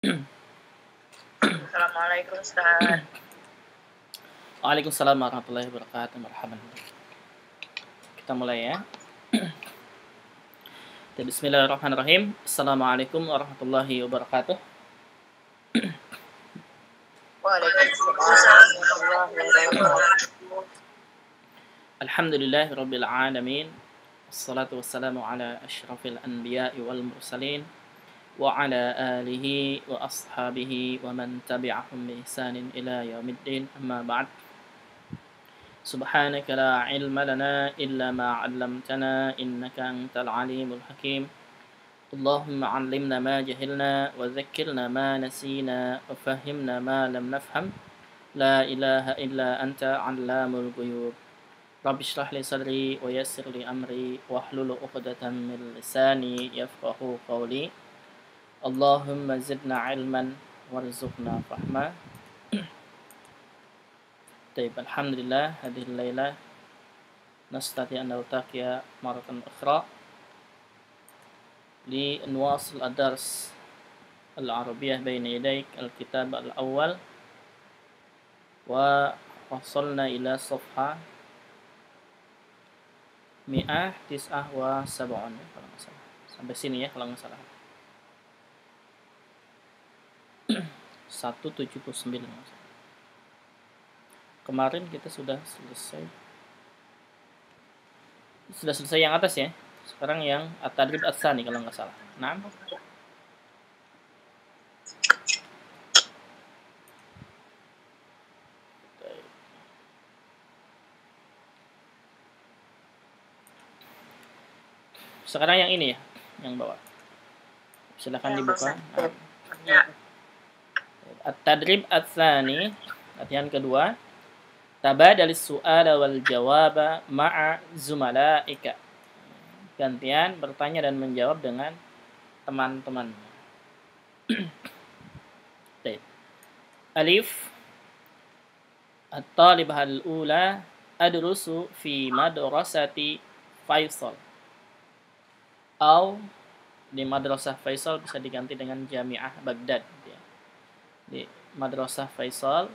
Assalamualaikum Ustaz. Waalaikumsalam warahmatullahi wabarakatuh. Marhaban. Kita mulai ya. Bismillahirrahmanirrahim. Assalamualaikum warahmatullahi wabarakatuh. Waalaikumsalam warahmatullahi wabarakatuh. Alhamdulillahi rabbil alamin. Wassalatu wassalamu ala asyrafil anbiya'i wal mursalin wa ala alihi wa ashabihi wa man tabi'ahum bi ihsanin ila yaumiddin. Amma ba'd. Subhanaka la ilma lana illa ma 'allamtana innaka antal alimul hakim. Allahumma 'allimna ma jahilna wa dhakkirna ma nasina wa fahhimna ma lam nafham. La ilaha illa anta 'allamul ghuyub. Rabbi shrah li sadri wa yassir li amri wahlul 'uqdatam min lisani yafqahu qawli. Allahumma zidna 'ilman warzuqna fahma. Taib, alhamdulillah hadhihi al-lailah nastati an naltaqiya maratan ukhra li nuwasil ad-dars al-arabiyyah bayna yadayk al-kitab al-awwal wa wasalna ila safha 197 kalau nggak salah. Sampai sini ya kalau nggak salah. 179. Kemarin kita sudah selesai yang atas ya. Sekarang yang at-tadrib ats-tsani kalau nggak salah. Nah. Sekarang yang ini ya, yang bawah. Silakan dibuka. Ya. At-tadrib ats-tsani, latihan kedua. Tabadalis su'ala wal jawaba ma'a zumalaika. Gantian bertanya dan menjawab dengan teman-teman. Alif. At-talibah al-ula adrusu fi madrasati Faisal. Atau di madrasah Faisal bisa diganti dengan Jami'ah Baghdad. Di madrasah Faisal,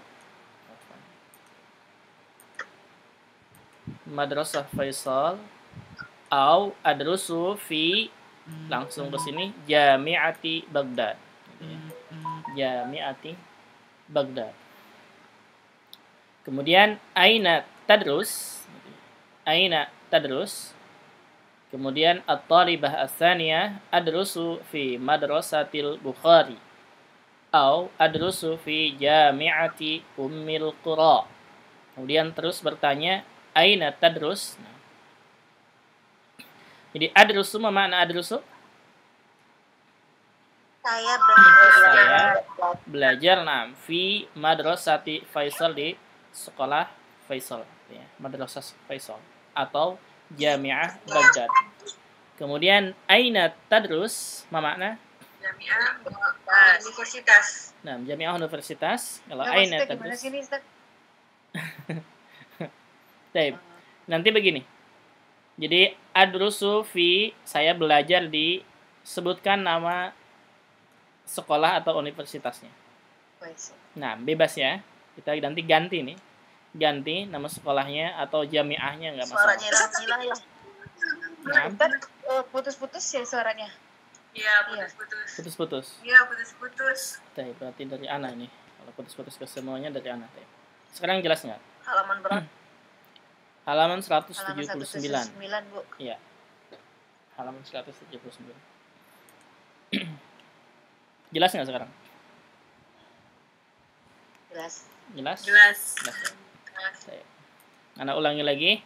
madrasah Faisal, atau adrusu fi, langsung ke sini, Jami'ati Baghdad. Jami'ati Baghdad. Kemudian aina tadrus, aina tadrus. Kemudian at-talibah ats-tsaniyah adrusu fi madrasatil Bukhari atau adrusu fi jami'ati Ummil Qura. Kemudian terus bertanya aina tadrus. Jadi adrusu apa makna adrusu? Saya belajar fi madrasati Faisal, di sekolah Faisal ya, madrasah Faisal atau Jami'ah Baghdad. Kemudian aina tadrus apa makna? Jami'ah Universitas. Nah, Jami'ah Universitas. Kalau aina tadrus. Baik. Nanti begini. Jadi adrusu fi, saya belajar di, sebutkan nama sekolah atau universitasnya. Nah, bebas ya. Kita nanti ganti nih. Ganti nama sekolahnya atau jamiahnya, nggak masalah. Suaranya hilang ya. Nah. Putus-putus ya suaranya. Iya, putus-putus. Putus-putus. Iya, putus-putus. Berarti dari Ana nih. Kalau putus-putus ke semuanya dari Ana. Sekarang jelas nggak? Halaman berapa? Halaman 179. Halaman 179, Bu. Iya. Halaman 179. Jelas nggak sekarang? Jelas. Jelas? Jelas. Ana ulangi lagi.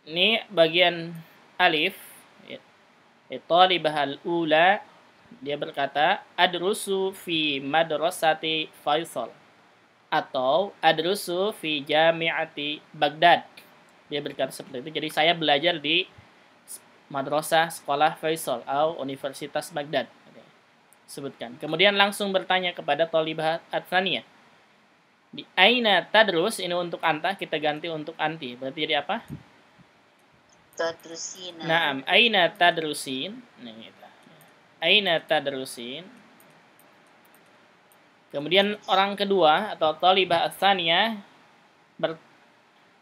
Ini bagian alif. Talibah al-ula, dia berkata adrusu fi madrasati Faisal atau adrusu fi jami'ati Baghdad. Dia berkata seperti itu. Jadi saya belajar di madrasah sekolah Faisal atau Universitas Baghdad. Sebutkan. Kemudian langsung bertanya kepada talibah ats-tsaniyah. Di aina tadrus, ini untuk anta, kita ganti untuk anti. Berarti jadi apa? Tadrusina. Naam, aina tadrusin. Nah, gitu. Aina tadrusin. Kemudian orang kedua atau talibah ats-tsaniyah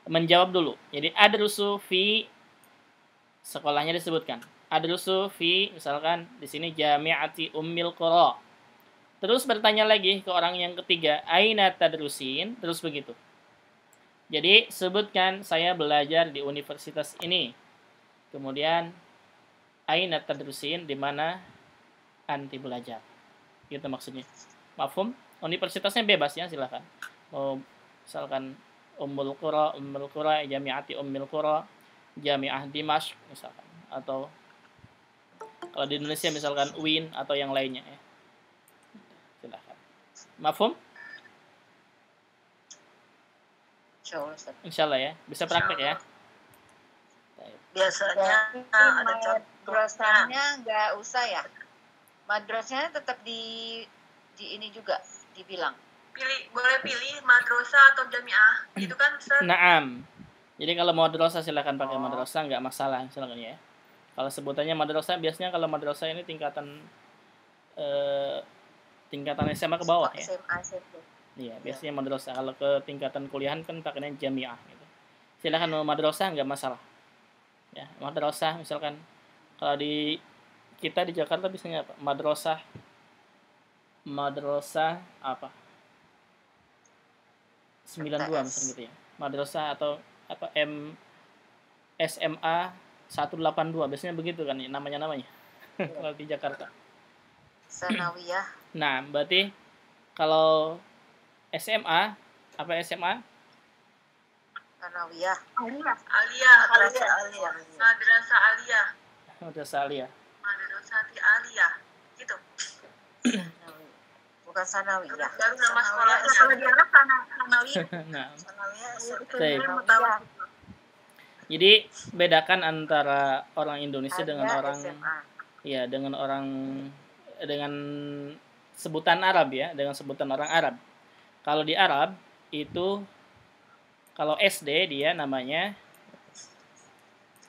menjawab dulu. Jadi adrusu fi, sekolahnya disebutkan. Adrusu fi, misalkan di sini Jami'ati Ummil Qura. Terus bertanya lagi ke orang yang ketiga, aina tadrusin, terus begitu. Jadi sebutkan saya belajar di universitas ini. Kemudian aina tadrusin, di mana anti belajar. Gitu maksudnya. Mafhum? Universitasnya bebas ya, silakan. Mau misalkan Ummul Qura, Jami'ati Ummul Qura, Jami'ah Dimashq misalkan, atau kalau di Indonesia misalkan UIN atau yang lainnya ya. Silakan. Mafhum? Insyaallah Ustaz. Insyaallah ya. Bisa praktek ya. Biasanya ada madrasahnya nggak usah ya. Madrasahnya tetap di ini juga dibilang. Boleh pilih madrasah atau jamiah. Gitu kan Ustaz? Naam. Jadi kalau madrasah silakan pakai madrasah, nggak masalah, silakan ya. Kalau sebutannya madrasah, biasanya kalau madrasah ini tingkatan SMA ke bawah ya. SMA, SMP. Iya, biasanya madrasah. Kalau ke tingkatan kuliahan kan pakainya jamiah gitu. Silakan mau madrasah, nggak masalah. Ya, madrasah misalkan kalau di kita di Jakarta biasanya apa? Madrasah apa? 92 misalnya gitu ya. Madrasah atau apa SMA 182 biasanya begitu kan ya namanya kalau di Jakarta. Sanawiyah. Nah, berarti kalau SMA apa SMA? Sanawiyah. Aliyah. Madrasah aliyah. Madrasah aliyah. Madrasah aliyah. Madrasah aliyah. Gitu. Bukan sanawiyah. Baru nama sekolahnya. Kalau di Arab sanawiyah. Nah, Sanawiyah. jadi bedakan antara orang Indonesia dengan orang SMA. ya dengan sebutan Arab ya, dengan sebutan orang Arab. Kalau di Arab itu kalau SD dia namanya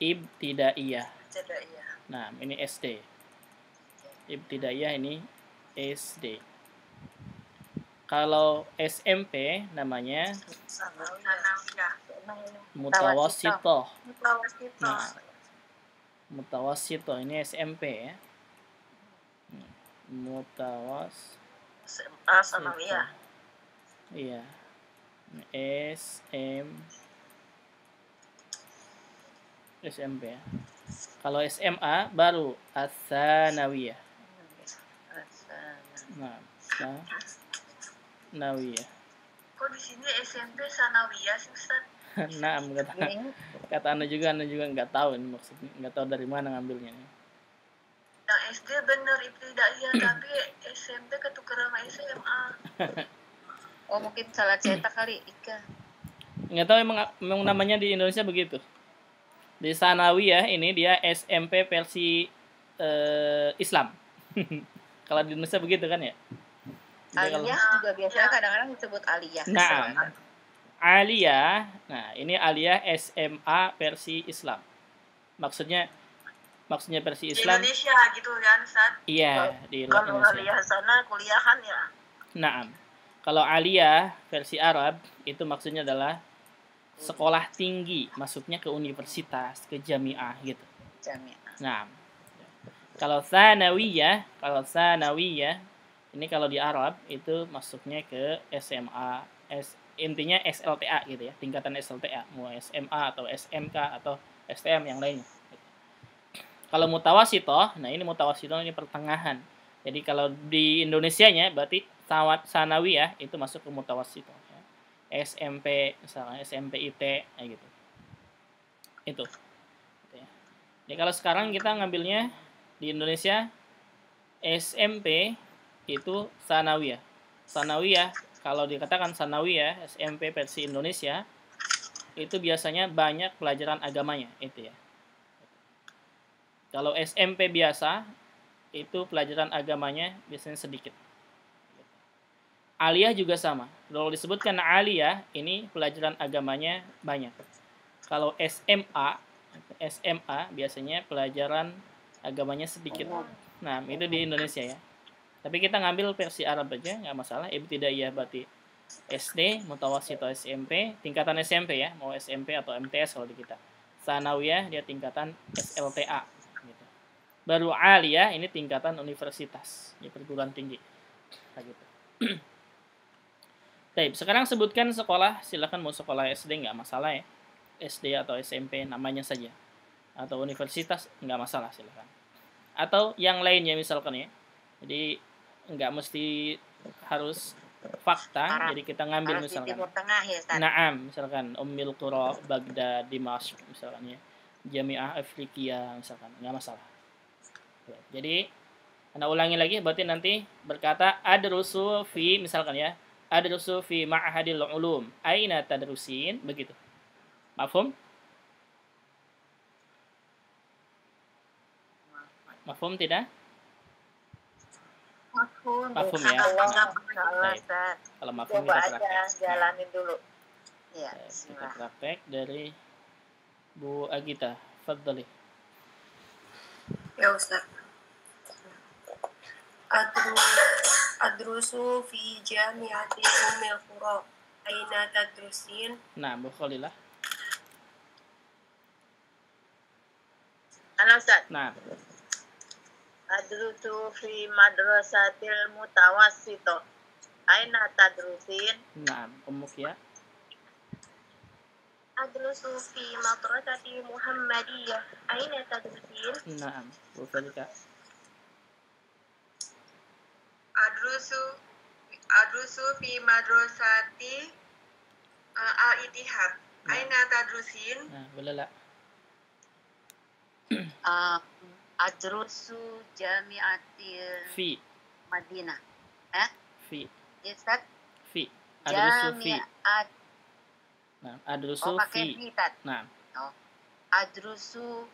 ibtidaiyah. Nah, ini SD. Ibtidaiyah ini SD. Kalau SMP namanya mutawassithah. Nah, mutawassithah ini SMP ya. Sanawiyah. Iya. SMP ya. Kalau SMA baru ats-tsanawiyah. Nah, Nawiyah. Kok di sini SMP sanawiyah sih Ustaz? Nah, kata anda juga nggak tahu ini maksudnya, nggak tahu dari mana ngambilnya. Yang SD bener ibtidaiyah tapi SMP ketuker sama SMA. Oh, mungkin salah cetak kali, Ika. Nggak tahu emang namanya di Indonesia begitu. Di Sanawiyah ini dia SMP versi Islam. Kalau di Indonesia begitu kan ya? Aliyah juga biasanya kadang-kadang disebut aliyah. Nah, aliyah. Nah, ini aliyah SMA versi Islam. Maksudnya versi Islam. Di Indonesia gitu kan, Ustaz? Iya, di Kalau Indonesia. aliyah sana kuliahan ya. Nah, kalau aliyah versi Arab itu maksudnya adalah sekolah tinggi, masuknya ke universitas, ke jamiah gitu. Jamiah. Nah, kalau tsanawiyah ini kalau di Arab itu masuknya ke SMA, intinya SLTA gitu ya, tingkatan SLTA, mau SMA atau SMK atau STM yang lainnya. Kalau mutawassithah, nah ini mutawassithah ini pertengahan. Jadi kalau di Indonesianya berarti sanawiyah itu masuk ke mutawassithah. Ya. SMP misalnya SMPIT kayak gitu. Itu. Jadi kalau sekarang kita ngambilnya di Indonesia SMP itu sanawiyah. Sanawiyah, kalau dikatakan sanawiyah SMP versi Indonesia itu biasanya banyak pelajaran agamanya itu ya. Kalau SMP biasa itu pelajaran agamanya biasanya sedikit. Aliyah juga sama. Kalau disebutkan aliyah ini pelajaran agamanya banyak. Kalau SMA biasanya pelajaran agamanya sedikit. Nah, itu di Indonesia ya. Tapi kita ngambil versi Arab aja, nggak masalah. Ibtidaiyah berarti SD, mutawassithah SMP, tingkatan SMP ya, mau SMP atau MTS kalau di kita. Sanawiyah dia tingkatan SLTA. Gitu. Baru aliyah ini tingkatan universitas, ya perguruan tinggi. Gitu. Baik, sekarang sebutkan sekolah, silakan mau sekolah SD nggak masalah ya. SD atau SMP namanya saja. Atau universitas nggak masalah silakan. Atau yang lainnya misalkan ya. Jadi nggak mesti harus fakta, Arab. jadi kita ngambil Harus di misalkan. Timur Tengah ya, Ustaz. Naam, misalkan Ummul Qura, Baghdad, Dimashq misalkan ya. Jami'ah Afrikia misalkan, nggak masalah. Jadi Anda ulangi lagi, berarti nanti berkata adrusu fi misalkan ya. Adrusu fi ma'hadil ulum. Aina tadrusin, begitu. Mafhum? Mafhum tidak? Mafhum. Mafhum ya. Insyaallah, Baik. Ustaz. Kalau mafhum Coba kita aja praktek. jalanin dulu. Iya, Kita bismillah. praktek dari Bu Agita. Fadhali. Ya Ustaz. Adrusu fi jami'ati Ummul Qura. Aina tadrusin? Nah, Bu Khalillah. Halo, Ustaz. Nah, Adrusu fi madrasatil mutawassithah. Aina tadrusin? nah, Ummukia. Adrusu fi madrasati Muhammadiyah. Aina tadrusin? Nah, Bu Fadika. Adrusu fi madrasati Al-Ittihad. Aina tadrusin? Nah, boleh lah. Adrusu jami'atil Fi, Madinah. fi, Ya, Ustaz. fi. Adrusu fi. Jami'at. Nah, adrusu Oh, pakai fi. fi, Ustaz. Nah, Adrusu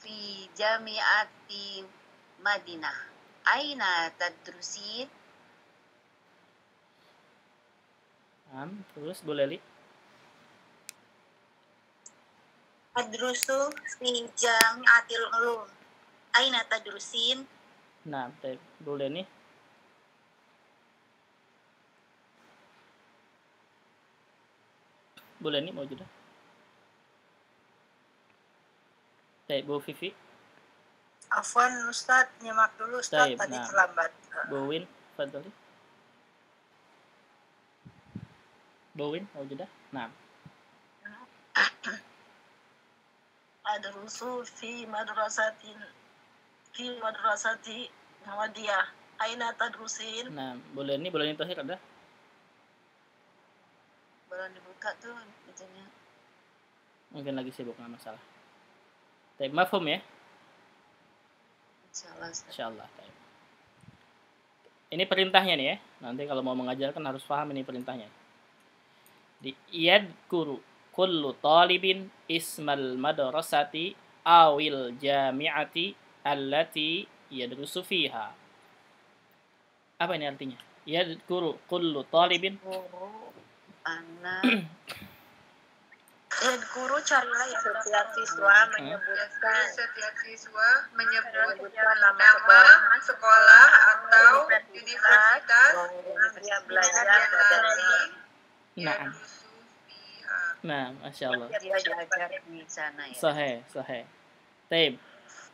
fi jami'ati Madinah. Aina tadrusin? terus boleh li. Adrusu fi jami'atil ulum. Aina tadrusin? Nah, boleh nih. Boleh nih mau juga. Bu Vivi. Afwan Ustaz, nyimak dulu Ustaz, Taib, tadi nah. terlambat. Bu Win, fadhali. Bu Win mau juga. Nah, Adrusu fi madrasati Muhammadiyah. Aina tadrusin? nah, boleh nih Tohir ada. Belum dibuka tuh bacanya. Mungkin lagi sibuk, nggak masalah. Taib, mafhum ya? Insyaallah, Ustaz. Insyaallah. Taib. Ini perintahnya nih ya. Nanti kalau mau mengajarkan harus paham ini perintahnya. Di yadkuru kullu talibin ismal madrasati awil jami'ati allati yadrusu fiha. Apa ini artinya? Yadkuru kullu talibin. Guru anak Guru carilah yang setiap siswa menyebutkan menyebutkan nama sekolah atau universitas yang dia belajar dari Nah, nah, masya Allah. dia belajar di sana ya. Sahih. Taib.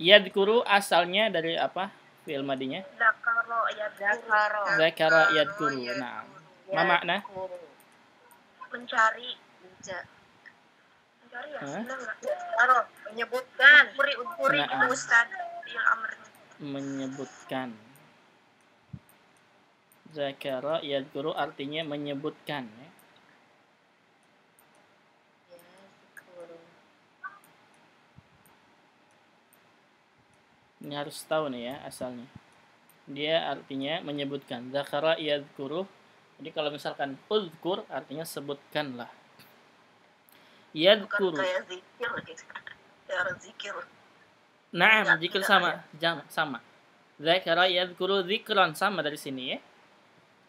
Yadkuru asalnya dari apa? Fi'il madinya? Zakaro Zakara yadkuru. Nah, ma makna? mencari Hah? menyebutkan Nah, Ustaz yang amarnya. menyebutkan. Zakara yadkuru artinya menyebutkan ya. Ini harus tahu nih ya asalnya. Dia artinya menyebutkan. Zakara yadkuru. Jadi kalau misalkan uzkur artinya sebutkanlah. Yadkuru. Bukan kayak zikir gitu. Kayak zikir. Naam, Ya, zikir tidak sama. Zakara yadkuru zikran sama dari sini ya.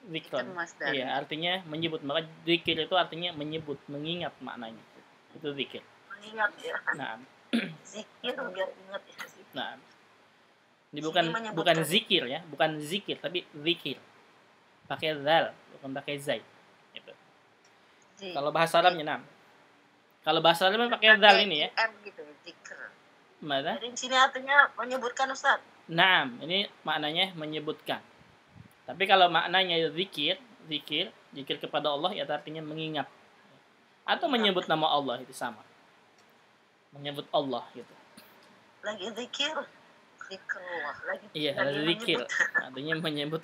Zikran. Itu masdar. Iya, artinya menyebut. Maka zikir itu artinya menyebut, mengingat maknanya. Itu zikir. Mengingat ya. Naam. Zikir biar ingat ya. Naam. Ini bukan menyebutkan. zikir ya, bukan zikir tapi zikir. Pakai zal, bukan pakai zai. Gitu. Kalau bahasa Arabnya nah. Kalau bahasa Arabnya pakai zal ini ya. Gitu, zikr. Mana? Jadi di sini artinya menyebutkan Ustaz. Naam, ini maknanya menyebutkan. Tapi kalau maknanya zikir kepada Allah ya artinya mengingat. Atau menyebut nama Allah itu sama. Menyebut Allah gitu. Lagi zikir. Zikrullah. Iya, lagi zikir. Artinya menyebut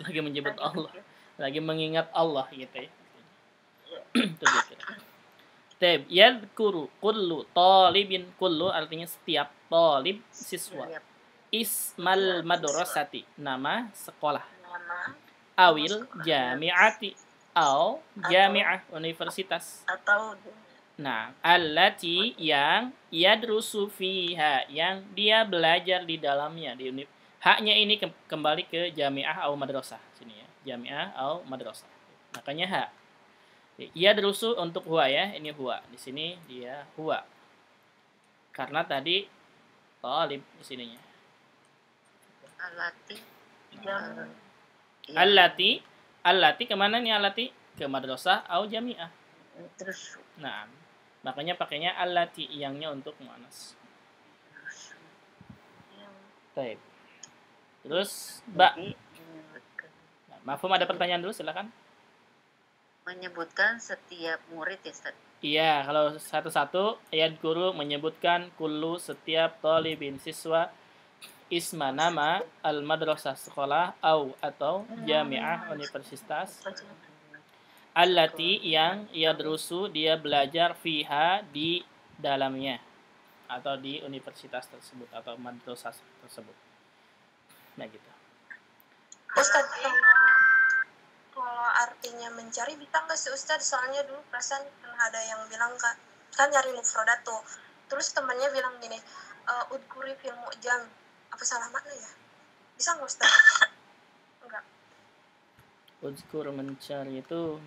Allah. Lagi mengingat Allah gitu ya. Itu zikir. Tab yadhkuru kullu talibin, kullu artinya setiap talib siswa. Ismal madrasati, nama sekolah. Awil jami'ati, atau jami'ah universitas. Atau Nah, allati yang yadrusu fiha, yang dia belajar di dalamnya di haknya ini kembali ke jami'ah atau madrasah sini ya. Jami'ah atau madrasah. Makanya hak. Yadrusu untuk huwa ya, ini huwa. Di sini dia huwa. Karena tadi talib di sininya. Allati kemana nih allati? Ke madrasah atau jami'ah. Terus Nah, makanya pakainya allati yangnya untuk muannas. Baik. Terus ba. Nah, mafhum ada pertanyaan dulu silakan. Menyebutkan setiap murid ya Ustaz. Iya, kalau satu-satu ayat guru menyebutkan kullu setiap talibin siswa isma nama al madrasah sekolah atau jami'ah universitas allati yang yadrusu dia belajar fiha di dalamnya atau di universitas tersebut atau madrasah tersebut. Nah gitu. Ustaz, kalau artinya mencari bisa nggak sih Ustaz? Soalnya dulu perasaan ada yang bilang kan nyari mufradat tuh. Terus temannya bilang gini, udkuri fil mu'jam. Apa salah makna ya? Bisa nggak Ustaz? Enggak. Udkur mencari itu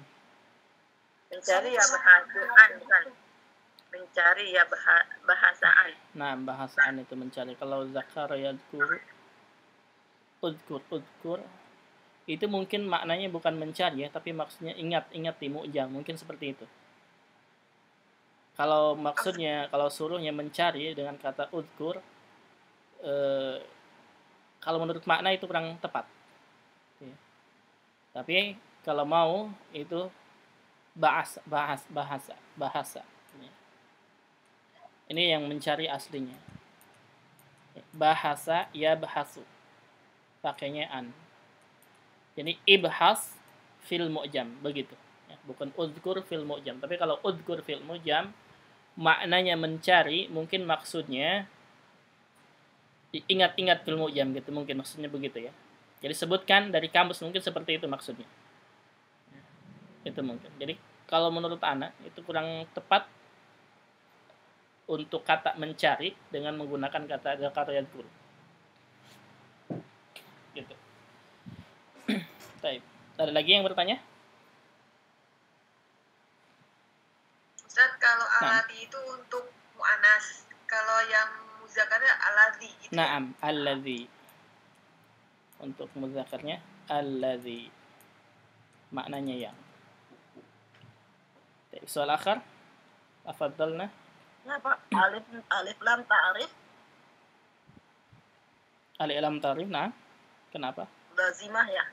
Mencari ya bahasaan kan. Mencari ya bahasaan. Nah, bahasaan itu mencari. Kalau zakar yadkur udkur itu mungkin maknanya bukan mencari ya, tapi maksudnya ingat di mu'jam, mungkin seperti itu. Kalau maksudnya, kalau suruhnya mencari dengan kata udkur, kalau menurut makna itu kurang tepat. Ya. Tapi kalau mau itu bahasa. Ya. Ini yang mencari aslinya. Bahasa ya bahasu. Pakainya an. Jadi ibhas fil mu'jam begitu. Ya, bukan udkur fil mu'jam. Tapi kalau udkur fil mu'jam maknanya mencari, mungkin maksudnya ingat fil mu'jam gitu, mungkin maksudnya begitu ya. Jadi sebutkan dari kamus, mungkin seperti itu maksudnya. Itu mungkin. Jadi kalau menurut anak itu kurang tepat untuk kata mencari dengan menggunakan kata yadkur. Gitu. Baik. Ada lagi yang bertanya? Ustaz, kalau alati itu untuk mu'anas. Kalau yang muzakarnya aladhi gitu. Naam, alladhi. Untuk muzakarnya alladhi. Maknanya yang. Soal akhir. Afadhalna. Kenapa? Alif lam ta'arif. Alif lam ta'arif, nah. Kenapa? Lazimah ya.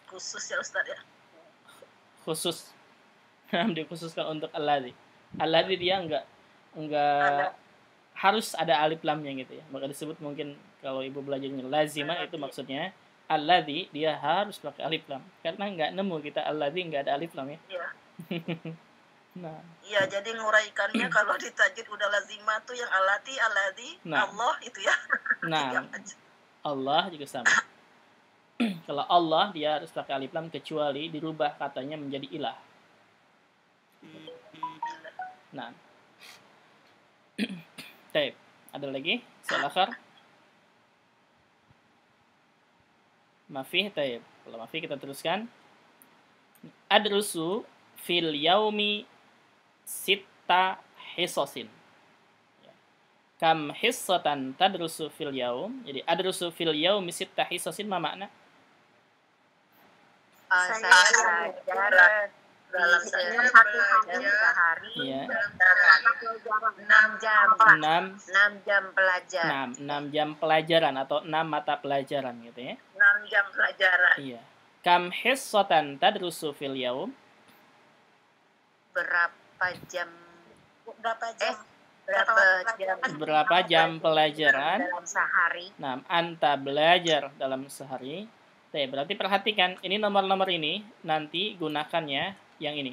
Khusus ya Ustaz ya. Khusus. Dikhususkan untuk alladhi. Alladhi dia enggak harus ada alif lamnya gitu ya. Maka disebut mungkin kalau ibu belajarnya lazimah itu maksudnya alladhi dia harus pakai alif lam. Karena enggak nemu kita alladhi enggak ada alif lam ya. Iya. Nah. Iya, jadi nguraikannya kalau di tajwid udah lazimah tuh yang alladhi, Allah itu ya. Nah. Allah juga sama. Kalau Allah dia harus pakai alif lam kecuali dirubah katanya menjadi ilah. Nah. Baik, ada lagi? Soal akhir? Mafi, taib. Kalau mafi kita teruskan. Adrusu fil yaumi sitta hisosin. Kam hissatan tadrusu fil yaum. Jadi adrusu fil yaumi sitta hissasin ma makna? Saya belajar dalam sehari Iya. 6 jam. 6 6 jam pelajar. 6 jam pelajaran atau 6 mata pelajaran gitu ya. 6 jam pelajaran. Iya. Kam hissatan tadrusu fil yaum. Berapa jam? Berapa jam pelajaran dalam sehari? Nah, anta belajar dalam sehari. Berarti perhatikan, ini nomor-nomor ini nanti gunakannya yang ini.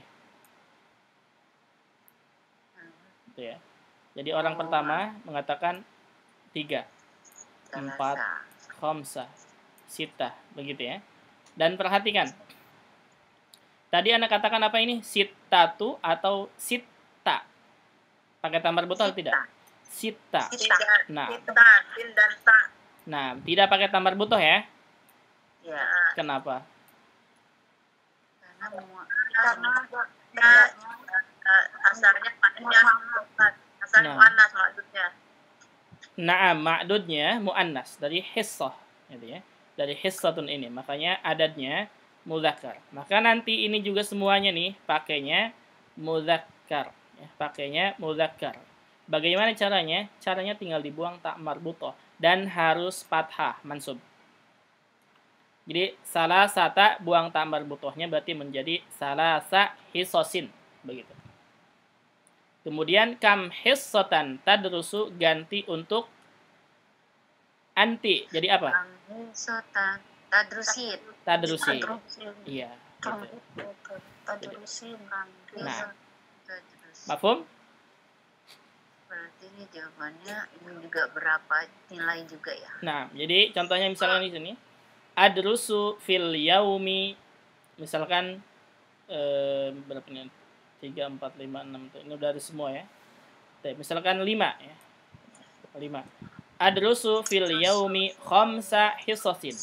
Gitu ya. Jadi orang pertama mengatakan 3, 4, khamsah, sitah, begitu ya. Dan perhatikan. Tadi Anda katakan apa ini? Sittatu atau sitta? Pakai tambar buto atau tidak? Sitta. Nah, tidak pakai tambar butoh ya. Ya. Kenapa? Karena asalnya muannas maksudnya. Naam, ma'dudnya muannas dari hissah, gitu ya. Dari hissatun ini, makanya adadnya mudzakkar. Maka nanti ini juga semuanya nih pakainya mudzakkar, ya, pakainya mudzakkar. Bagaimana caranya? Caranya tinggal dibuang tak marbutoh dan harus fathah mansub. Jadi salah sata buang tak marbutohnya berarti menjadi salasa hisosin, begitu. Kemudian kam hissatan tadrusu ganti untuk anti. Jadi apa? Kam hissatan tadrusin. Tadrusi. Iya, gitu. Tadrusin. Nah, mafhum? Berarti ini jawabannya ini juga berapa nilai juga ya. Nah, jadi contohnya misalnya di sini adrusu fil yaumi, misalkan berapa nih? 3, 4, 5, 6 tuh. Ini udah ada semua ya. Misalkan 5 ya. 5. Adrusu fil yaumi khamsa hissasin.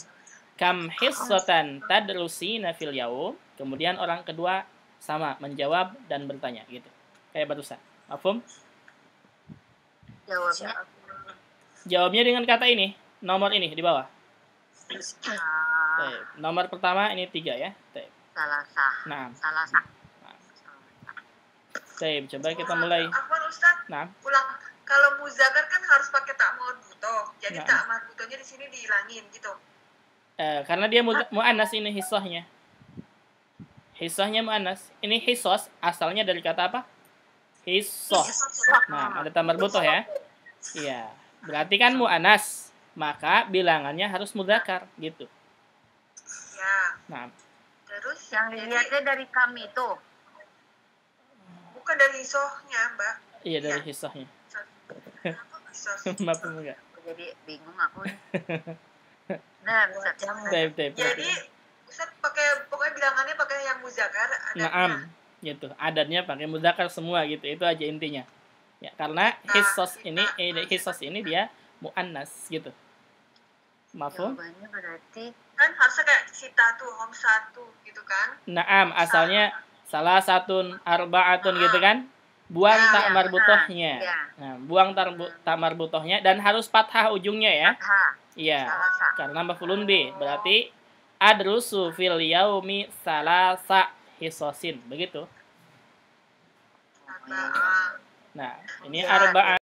Kam hissatan tadrusina fil yaum. Kemudian orang kedua sama menjawab dan bertanya gitu. Kayak barusan. Mafhum? Jawabnya dengan kata ini, nomor ini di bawah. Nomor pertama ini 3 ya. Salasah. Nah. Salasah. Coba kita mulai. Afwan Ustaz. Nah. Ulang. Kalau muzakkar kan harus pakai tak marbutoh. Jadi tak marbutohnya di sini dihilangin gitu. Karena dia muannas ini hissahnya. Hissahnya muannas. Ini hissos asalnya dari kata apa? Hissoh. Nah, ada tambar butoh ya. Iya. Berarti kan muannas, maka bilangannya harus mudzakkar gitu. Ya. Nah. Terus yang dilihatnya dari kami itu. Bukan dari hisohnya, Mbak. Iya, dari hissahnya. Maaf enggak. Jadi bingung aku. Nah, Jadi Ustaz pokoknya bilangannya pakai yang muzakkar. Naam, gitu. Adatnya pakai mudzakkar semua gitu. Itu aja intinya. Ya, karena hissos ini dia muannas gitu. Mafhum? Jawabannya berarti kan harusnya kayak sitatu, hom satu gitu kan? Naam, asalnya salah satun arba'atun gitu kan? Buang tak marbutohnya. Nah, buang tak marbutohnya dan harus fathah ujungnya ya. Iya. Karena maf'ulun bi, berarti adrusu fil yaumi salasa hissosin, begitu. Nah, ini arba'ah.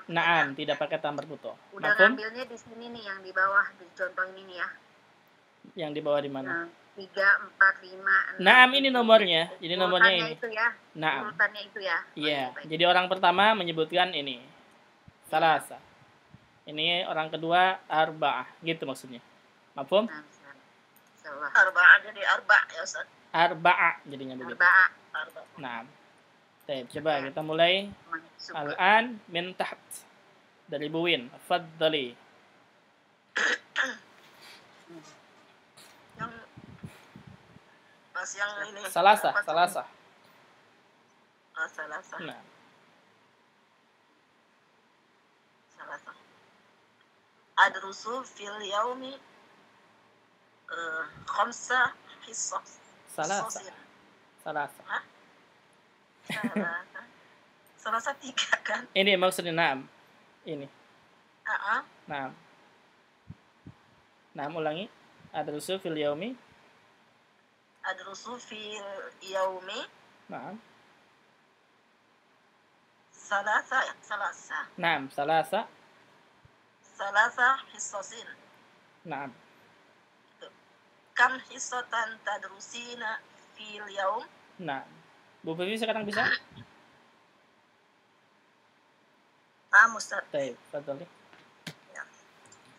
Naam, tidak pakai tak marbutoh. Udah ngambilnya di sini nih yang di bawah di contoh ini nih ya. Yang di bawah di mana? 3, 4, 5, 6. Naam, ini nomornya. Jadi nomornya ini. Itu ya. Naam. Urutannya itu ya. Iya. Jadi orang pertama menyebutkan ini. Salasa. Ini orang kedua arba'ah, gitu maksudnya. Mafhum? Arba'ah jadi arba' ya Ustaz. Arba'ah jadinya begitu. Arba'ah. Nah. Coba kita mulai. Al-an min taht. Dari Buwin. Faddali. Yang ini. Salasa. Salasa. Nah. Salasa. Adrusu fil yaumi khamsa hissos. Salasa. Salasa 3 kan? Ini maksudnya naam. Ini. Aa. Nah. Nah, ulangi. Adrusu fil yaumi. Adrusu fil yaumi. Nah. Salasa. Nah, salasa. Salasa hisasin. Nah. Kam hisatan tadrusina fil yaum. Nah. Bu Vivi sekarang bisa? Ustaz. Baik, fadhali.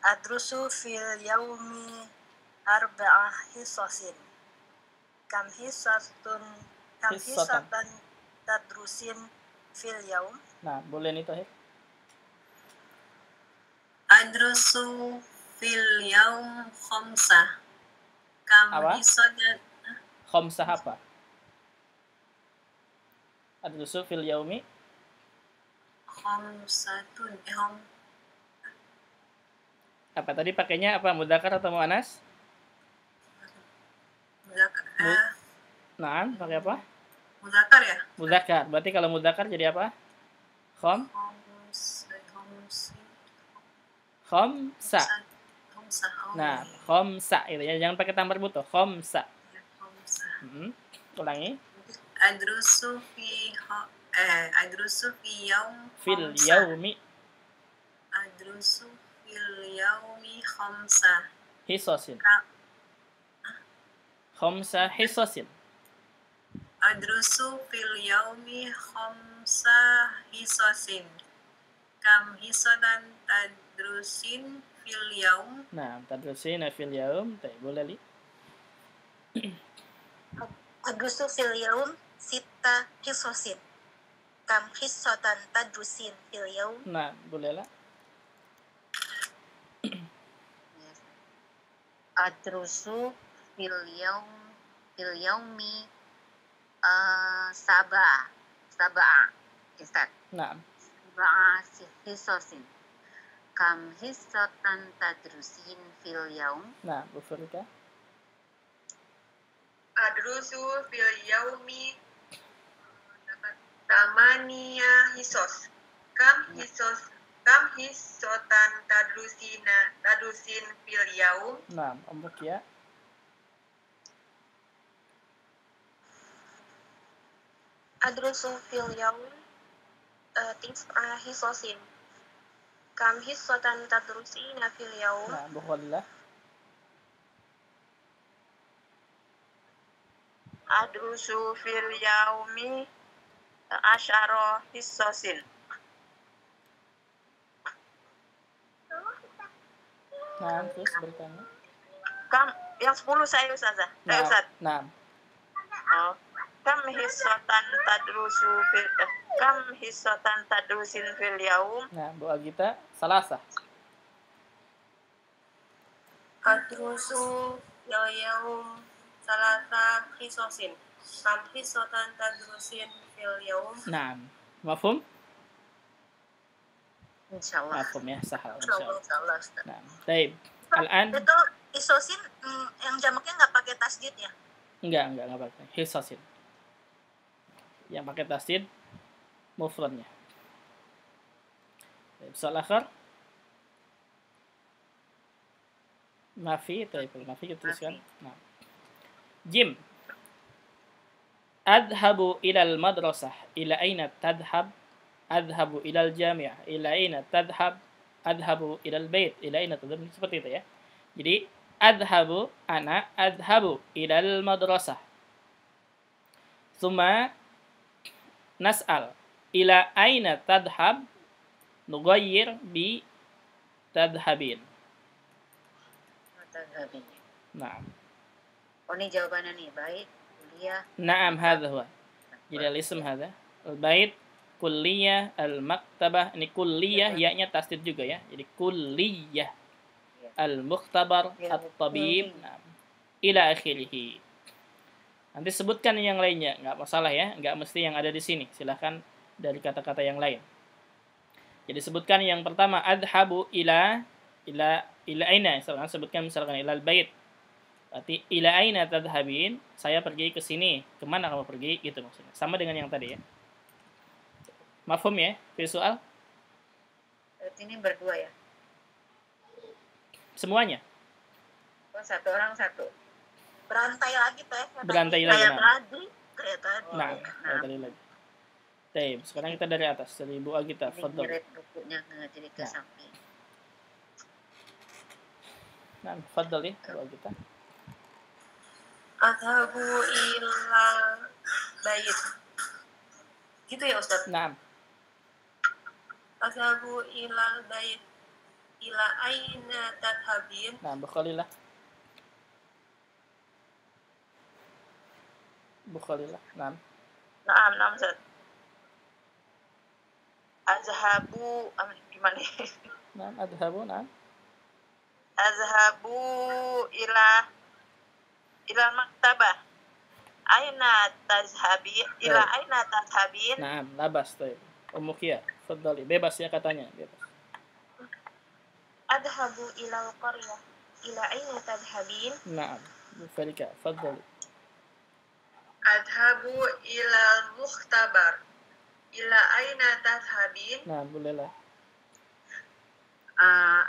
Adrusu fil yaumi arba'ah hisasin. Kam hisatan tadrusin fil yaum. Nah, boleh nih Tahir. Adrusu fil yaum khamsah. Kam hisatan khamsah apa? Adrusu fil yaumi khamsatun. Apa tadi pakainya apa? Mudzakkar atau muannas? Mudzakkar. Nah, pakai apa? Mudzakkar ya? Mudzakkar. Berarti kalau mudzakkar jadi apa? Khamsa. Nah, khamsa itu ya. Jangan pakai tambar butuh. Khamsa. Ulangi. Adrusu fi yaum fil yaumi. Adrusu fil yaumi khamsa hisasin. Khamsa hisasin. Adrusu fil yaumi khamsa hisasin. Kam hisatan tadrusin fil yaum. Nah, tadrusina fil yaum. Boleh li. Adrusu fil yaum sita hisasin. Kam hisatan tadrusin fil yaum. Nah, boleh lah. Adrusu fil yaumi sab'a Ustaz. Nah. Sab'a hisasin. Kam hisatan tadrusin fil yaum. Nah, Bu Furika. Adrusu fil yaumi tamaniya hisos. Kam hisotan tadrusin fil yaum. Nah, Om ya. Adrusu fil yaum hisosin. Kam hisotan tadrusina fil yaum. Nah, Bu Khalillah. Adrusu fil yaumi asyara hisosin. Nah, terus bertanya. Kam yang 10 saya Ustazah. Ustaz. Nah. Kam hisatan tadrusin fil yaum. Nah, Bu Agita salasa. Adrusu yaum salasa hisosin. Kam hisatan tadrusin fil yaum. Nah, mafhum? Insyaallah. Mafhum ya, sahal Insyaallah. Nah, baik. Al-an itu hisosin yang jamaknya nggak pakai tasdid ya? Enggak pakai. Hisasin. Yang pakai tasdid mufradnya. Soal akhir. Mafi kita tuliskan. Nah. Jim. Adhabu ilal madrasah. Ila aina tadhab? Adhabu ilal jami'ah. Ila aina tadhab? Adhabu ilal bait. Ila aina tadhab? Seperti itu ya. Jadi adhabu ana adhabu ilal madrasah. Thumma nas'al ila aina tadhab? Nughayyir bi tadhabin. Nah. Oh, ini jawabannya nih, baik, kuliah. Naam, hadha huwa. Jadi al-ism hadha. Al-bait, kulliyah, al-maktabah. Ini kulliyah, ya-nya tasdid juga ya. Jadi kulliyah. Al-mukhtabar, at-tabib. Nah. Ila akhirih. Nanti sebutkan yang lainnya, nggak masalah ya. Nggak mesti yang ada di sini. Silahkan dari kata-kata yang lain. Jadi sebutkan yang pertama, adhabu ila aina. Sebutkan misalkan ila al-bait. Berarti ila aina tadhhabin, saya pergi ke sini. Kemana kamu pergi? Gitu maksudnya. Sama dengan yang tadi ya. Mafhum ya? Fi soal? Berarti ini berdua ya? Semuanya. Oh, satu orang satu. Berantai lagi teh. Berantai lagi. Kayak Nah, tadi. Kayak tadi. nah, kayak tadi lagi. Baik, sekarang kita dari atas, dari Bu Agita. Ini Fadhal. ngirit bukunya jadi ke Nah. samping. Nah, fadhal ya, Bu Agita. Adhabu ilal bait. Gitu ya Ustaz? Nah, Adhabu ilal bait. Ila aina tadhabin. nah, Bukharilah. Nah, Naam Ustaz. Azhabu gimana? nah, adhabu, nah. Azhabu ila maktabah. Aina tazhabin? Ila aina tazhabin? Nah, labas tuh. Umukia, fadhali. Bebas ya katanya, bebas. Adhabu ila qaryah. Ila aina tazhabin? Nah, Bu Farika, fadhali. Adhabu ila mukhtabar. Ila aina tadhhabin? Nah, bolehlah.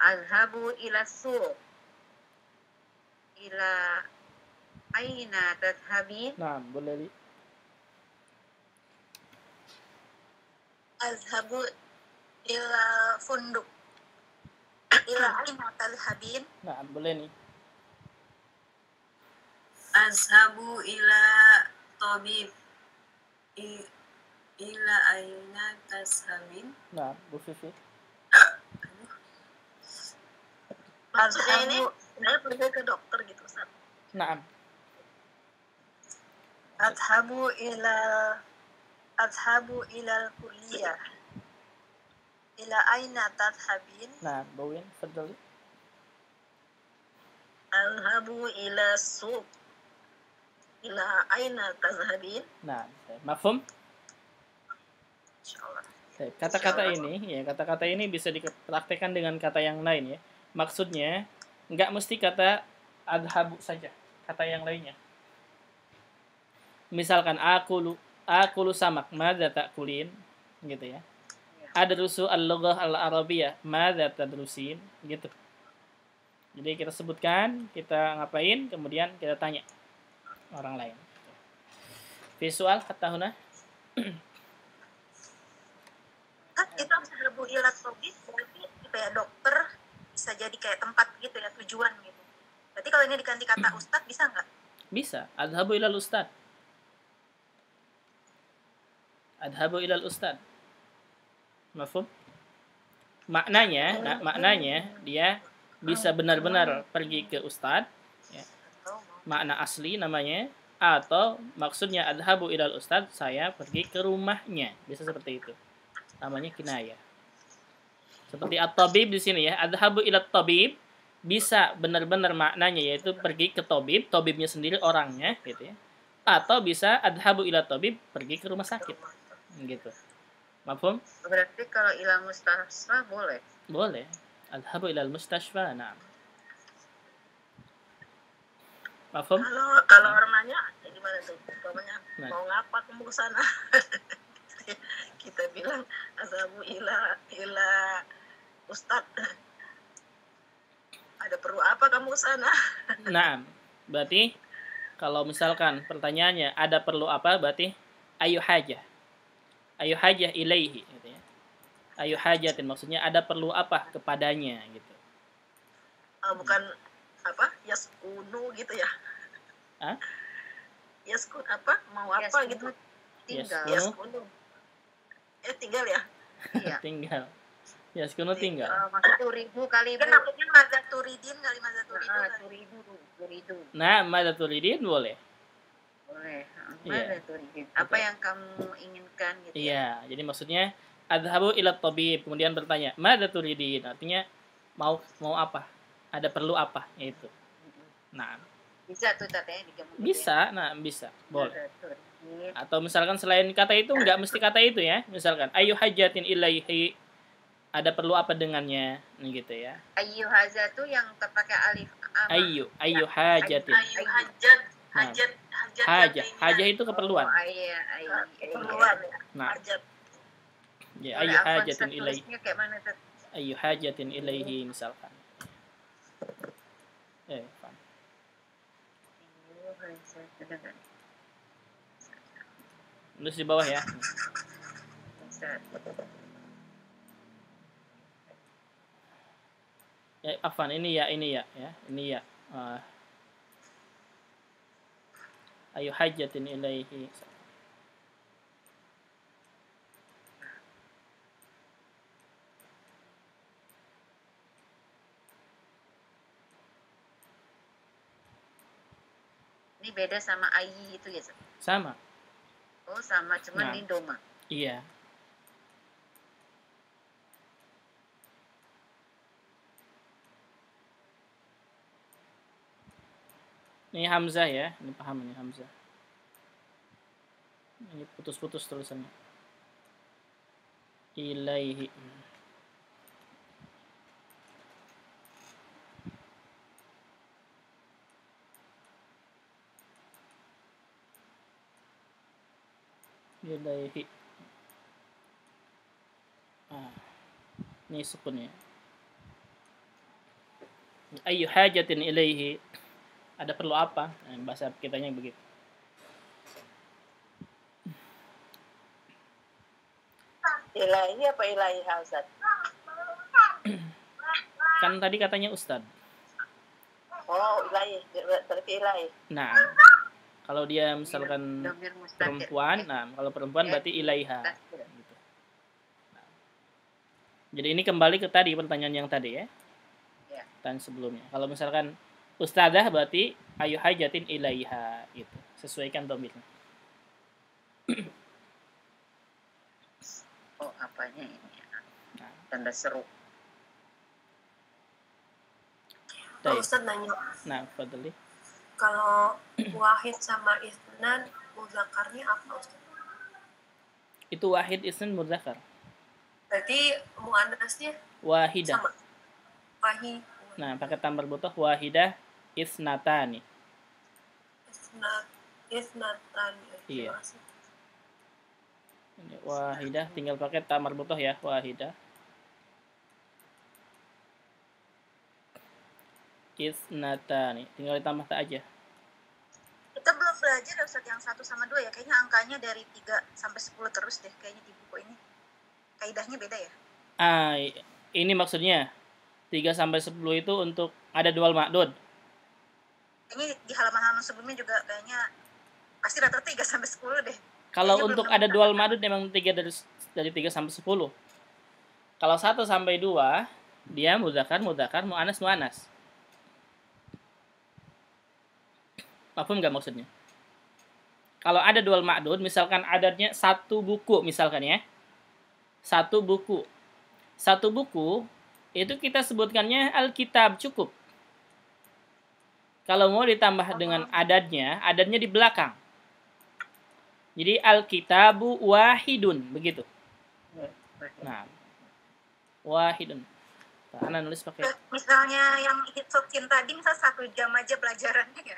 Azhabu ila suq. Ila aina tadhhabin? Nah, boleh li. Azhabu ila funduk. Ila aina tadhhabin? Nah, boleh nih. Azhabu ila tabib. Ila aina tazhabin? Nah, Bu Fifi. Maksudnya ini saya pergi ke dokter gitu Ustaz. Nah, Adhabu ila kulliyah. Ila aina tadhhabin? nah, Bawin, fadhali. Adhabu ila suq. Ila aina tadhhabin? Nah, mafhum? Insyaallah. Kata-kata ini bisa dipraktekkan dengan kata yang lain ya. Maksudnya nggak mesti kata adhabu saja, kata yang lainnya. Misalkan aku lu samak, madza ta'kulin, gitu ya. Adrusu al-lughah al-arabiyyah, madza tadrusin, gitu. Jadi kita sebutkan, kita ngapain, kemudian kita tanya orang lain. Visual kata huna. Kan itu adhabu ila tabib berarti kayak dokter bisa jadi kayak tempat gitu ya, tujuan gitu. Berarti kalau ini diganti kata ustad bisa nggak? Bisa. Adhabu ilal ustad. Adhabu ilal ustad. Mafhum? Maknanya dia bisa benar-benar pergi ke ustad, ya. Makna asli namanya, atau maksudnya adhabu ilal ustad, saya pergi ke rumahnya. Bisa seperti itu. Namanya kinayah. Seperti at-tabib di sini ya, adhabu ilat tabib bisa benar-benar maknanya yaitu pergi ke tabib, tabibnya sendiri orangnya gitu ya. Atau bisa adhabu ilat tabib pergi ke rumah sakit. Gitu. Mafhum? Berarti kalau ila mustasfa boleh. Boleh. Adhabu ilal mustashfa. Nah. Mafhum? Kalau orang nanya gimana tuh? Umpamanya mau ngapa kamu ke sana? Kita bilang adhabu ila ustad. Ada perlu apa kamu ke sana? Nah, berarti kalau misalkan pertanyaannya ada perlu apa, berarti ayu hajah. Ayu hajah ilaihi gitu ya. Ayu hajatin maksudnya ada perlu apa kepadanya gitu. Bukan apa? Yaskunu gitu ya. Hah? Yaskun apa? Mau apa Yaskunu gitu? tinggal. Yaskunu. Tinggal ya? Iya. Tinggal. Yaskunu tinggal. Maksud ribu kali Kan bu. maksudnya mazaturidin kali mazaturidin. Turidu. Nah, madaturidin boleh. Boleh. Iya. Turidu. Apa yang kamu inginkan gitu ya? Iya, jadi maksudnya adhabu ila tabib, kemudian bertanya, madaturidin, artinya mau apa? Ada perlu apa? Itu. Nah, Bisa tuh katanya digabung. bisa, bisa. Boleh. Mazaturidin. Atau misalkan selain kata itu enggak mesti kata itu ya. Misalkan ayu hajatin ilaihi, ada perlu apa dengannya, gitu ya. Ayu haza tuh yang terpakai alif. Ayu hajatin. Ayu hajat. Hajah itu keperluan. Iya. Keperluan ya. Nah, Hajat. ya ayu hajatin ilaihi. Tulisnya kayak mana tuh? Ayu hajatin ilaihi misalkan. Faham. Tulis di bawah ya. Ya, afan ini ya. Ini ya. Ayu hajatin ilaihi. Ini beda sama ayi itu ya? Sama. Oh sama, cuman ini doma. Iya. Ini hamzah ya, ini paham ini hamzah. Ini putus-putus tulisannya. Ilaihi. Ilaihi. Ini sukunnya. Ayu hajatin ilaihi. Ada perlu apa? Bahasa kitanya begitu. Ilahi apa ilahi Ustaz? Kan tadi katanya Ustad. Oh, ilahi, berarti ilahi. Nah, kalau dia misalkan perempuan, kalau perempuan berarti ilaiha. Gitu. Nah. Jadi ini kembali ke tadi pertanyaan yang tadi ya. Pertanyaan sebelumnya. Kalau misalkan ustadzah berarti ayu hajatin ilaiha gitu. Sesuaikan dhamirnya. Oh, apanya ini ya? Tanda seru. Ustaz nanya. Nah, fadli. Kalau wahid sama isnan mudzakarnya apa Ustaz? Itu wahid isnan mudzakar. Berarti muannasnya wahidah. Sama. Wahid. Nah, pakai tambar butuh wahidah isnatani. Isnatani. Iya. Ini wahidah tinggal pakai tamar butuh ya, wahidah. Isnatani, tinggal ditambah tak aja. Kita belum belajar Ustaz yang 1 sama 2 ya. Kayaknya angkanya dari 3 sampai 10 terus deh kayaknya di buku ini. Kaidahnya beda ya? Ini maksudnya 3 sampai 10 itu untuk ada dual ma'dud. Kayaknya di halaman-halaman sebelumnya juga kayaknya pasti rata-rata 3 sampai 10 deh. Kalau untuk ada dual ma'dud memang 3 dari 3 sampai 10. Kalau 1 sampai 2 dia mudzakar, muannas. Paham nggak maksudnya? Kalau ada dual ma'dud, misalkan adadnya 1 buku misalkan ya. 1 buku. 1 buku itu kita sebutkannya Alkitab cukup. Kalau mau ditambah dengan adadnya di belakang. Jadi Alkitabu wahidun begitu. Nah, wahidun. Ana nulis pakai. Misalnya yang hitsokin tadi misal 1 jam aja pelajarannya ya.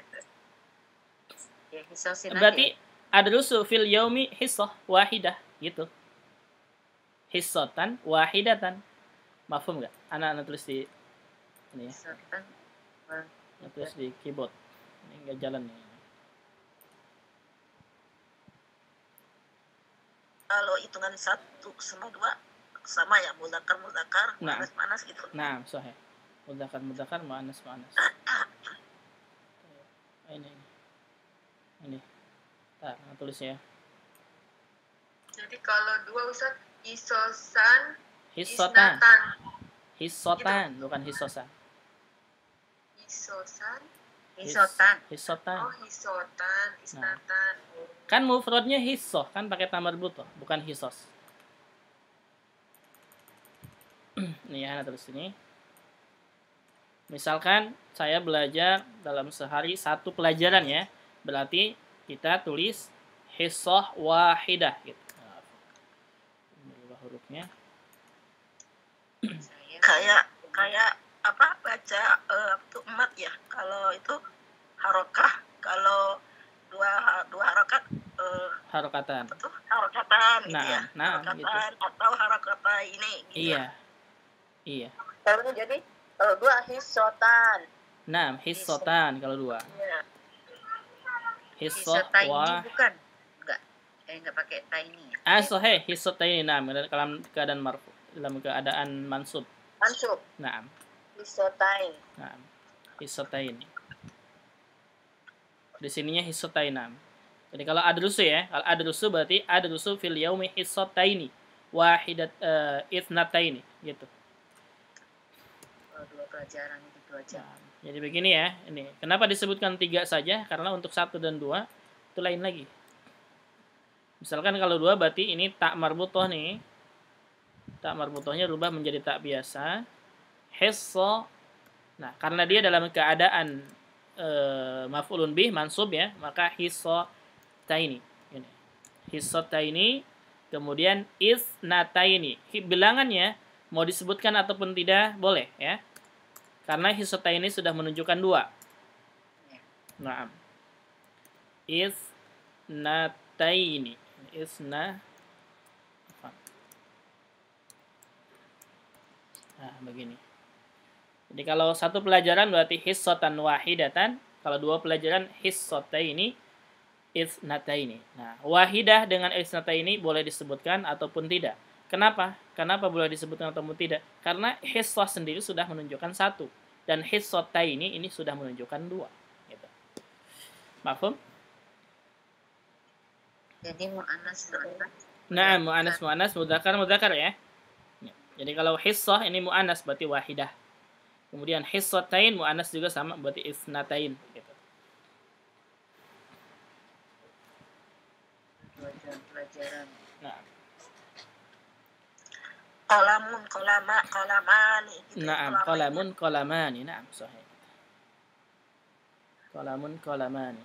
Ya, berarti adrusu fil yaumi hissah wahidah gitu. Hissatan wahidatan. Mafhum enggak? Ana tulis di ini ya. Hissatan. Tulis di keyboard. Ini enggak jalan nih. Kalau hitungan 1 sama 2 sama ya, mudzakar, muannas gitu. Nah, sahih. Mudzakar, muannas. Ini. Nah, tulisnya. Jadi kalau 2 Ustaz, hisosan, hissotan. Hissotan, gitu. Bukan hissosan. Hisosan. Hissotan. Oh, hisotan, isnatan. Nah. Kan mufradnya hissoh, kan pakai tamar butuh, bukan hissos. Nih ya, tulis ini. Misalkan saya belajar dalam sehari 1 pelajaran ya. Berarti kita tulis hissoh wahidah gitu. Berubah hurufnya. Kayak apa baca emat ya. Kalau itu harokah, kalau dua harokat harokatan. Harokatan gitu nah, ya. Nah, harokatan gitu. Atau harokata ini gitu. Iya. Iya. Kalau 2 hisotan. Nah, hisotan kalau 2. Ya. Hisoh Hisotaini wah. bukan? Enggak pakai taini. Sahih hisotaini dalam keadaan marfu, dalam keadaan mansub. Mansub. Naam. Hisotain. Naam. Hisotain. Di sininya hisotain. Naam. Jadi kalau adrusu ya, kalau adrusu berarti adrusu fil yaumi hisotaini wahidat ithnataini gitu. 2 pelajaran itu aja. Nah, jadi begini ya, ini. Kenapa disebutkan 3 saja? Karena untuk 1 dan 2 itu lain lagi. Misalkan kalau 2 berarti ini tak marbutoh nih. Tak marbutohnya rubah menjadi tak biasa. Hisso. Nah, karena dia dalam keadaan maf'ulun bih mansub ya, maka hisso taini. Ini. Hisso taini, kemudian isnataini. Bilangannya mau disebutkan ataupun tidak boleh ya. Karena hisso taini sudah menunjukkan 2. Nah. Isnataini. Nah, begini. Jadi kalau 1 pelajaran berarti hissatan wahidatan, kalau 2 pelajaran hissataini isnataini. Nah, wahidah dengan isnataini boleh disebutkan ataupun tidak. Kenapa? Kenapa boleh disebutkan ataupun tidak? Karena hissah sendiri sudah menunjukkan 1 dan hissataini ini sudah menunjukkan 2, gitu. Mafhum? Jadi mu'annas. Nah, mu'annas, mudzakkar ya. Jadi kalau hissah ini mu'annas berarti wahidah. Kemudian hissatain mu'annas juga sama berarti isnatain gitu. Pelajaran. Nah. Qalamun, qalamani. Naam, qalamani. Naam, sahih. Qalamani.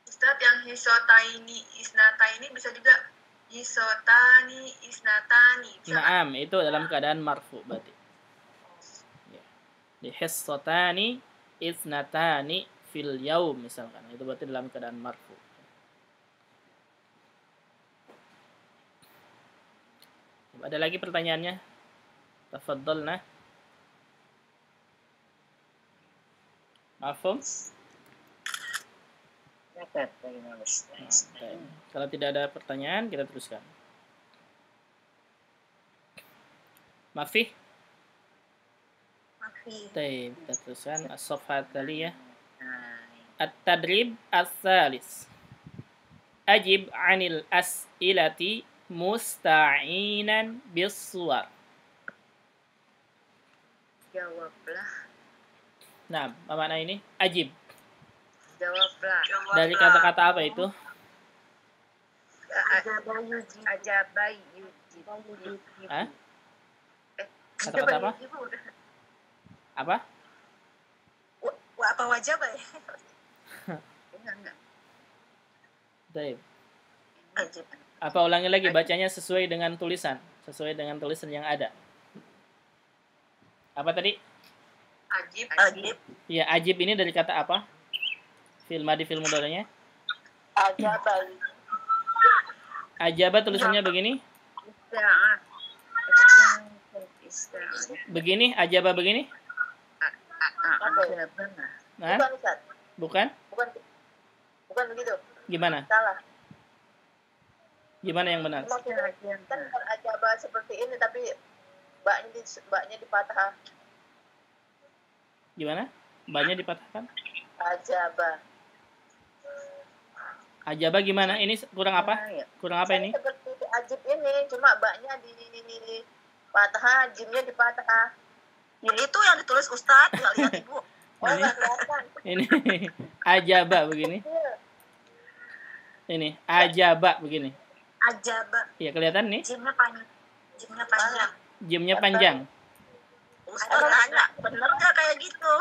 Ustaz, yang hisotaini isnataini bisa juga hisotani isnatani. Naam, itu dalam keadaan marfu berarti. Ya. Di hissatani isnatani fil yaum misalkan. Itu berarti dalam keadaan marfu. Ada lagi pertanyaannya? Tafadhalna. Mafhum? Kalau tidak ada pertanyaan, kita teruskan. Mafih? Baik, kita teruskan. As-safhat taliyah. At-tadrib as-salis. Ajib 'anil as'ilati musta'inan bis-suwar. Jawablah. Nah, apa makna ini? Ajib. Jawablah. Dari kata-kata apa itu? Ajabai yujib. Hah? Kata-kata apa? Apa? Apa wajah ya? Enggak. Baik. Ajib. Apa ulangi lagi bacanya sesuai dengan tulisan yang ada. Apa tadi? Ajib. Ya, ajib ini dari kata apa? Fil madi fil mudhari'nya. Ajabai. Ajaba tulisannya begini. Begini, ajaba begini. Nah, bukan? Bukan begitu. Gimana? Salah. Gimana yang benar? Kan ajaba seperti ini tapi baknya dipatah. Gimana? Baknya dipatahkan? Ajaba gimana? Ini kurang apa? Kurang apa ini? Seperti ajib ini, cuma baknya dipatah, jimnya dipatah. Ya itu yang ditulis Ustadz, nggak lihat Ibu. Ini ajaba begini. Ini ajaba begini. Ajaba. Iya kelihatan nih. Jimnya panjang. Jimnya panjang. Ustadz nanya, bener nggak kayak gitu?